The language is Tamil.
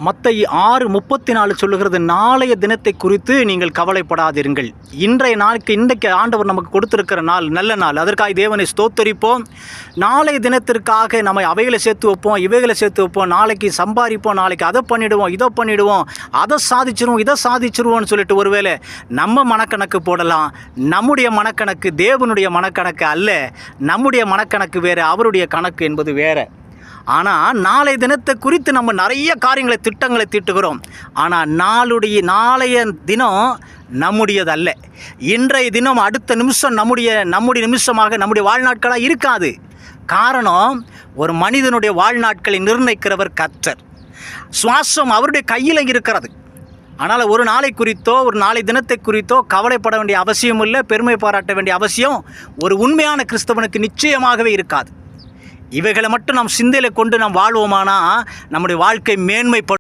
மத்தேயு 6:34 சொல்லுகிறது, நாளைய தினத்தை குறித்து நீங்கள் கவலைப்படாதிருங்கள். இன்றைக்கு ஆண்டவர் நமக்கு கொடுத்திருக்கிற நாள் நல்ல நாள். அதற்காக தேவனை ஸ்தோத்தரிப்போம். நாளைய தினத்திற்காக நம்ம அவைகளை சேர்த்து வைப்போம், இவைகளை சேர்த்து வைப்போம், நாளைக்கு சம்பாதிப்போம், நாளைக்கு அதை பண்ணிவிடுவோம், இதை பண்ணிவிடுவோம், அதை சாதிச்சிருவோம், இதை சாதிச்சிருவோம்னு சொல்லிட்டு ஒருவேளை நம்ம மனக்கணக்கு போடலாம். நம்முடைய மனக்கணக்கு தேவனுடைய மனக்கணக்கு அல்ல. நம்முடைய மனக்கணக்கு வேறு, அவருடைய கணக்கு என்பது வேறு. ஆனால் நாளைய தினத்தை குறித்து நம்ம நிறைய காரியங்களை திட்டங்களை தீட்டுகிறோம். ஆனால் நாளைய தினம் நம்முடையது அல்ல. இன்றைய தினம் அடுத்த நிமிஷம் நம்முடைய நிமிஷமாக நம்முடைய வாழ்நாட்களாக இருக்காது. காரணம், ஒரு மனிதனுடைய வாழ்நாட்களை நிர்ணயிக்கிறவர் கர்த்தர். சுவாசம் அவருடைய கையில் இருக்கிறது. ஆனால் ஒரு நாளை குறித்தோ ஒரு நாளை தினத்தை குறித்தோ கவலைப்பட வேண்டிய அவசியம் இல்லை, பெருமை பாராட்ட வேண்டிய அவசியம் ஒரு உண்மையான கிறிஸ்தவனுக்கு நிச்சயமாகவே இருக்காது. இவைகளை மட்டும் நாம் சிந்தையில் கொண்டு நாம் வாழ்வோமானா நம்முடைய வாழ்க்கை மேன்மைப்படும்.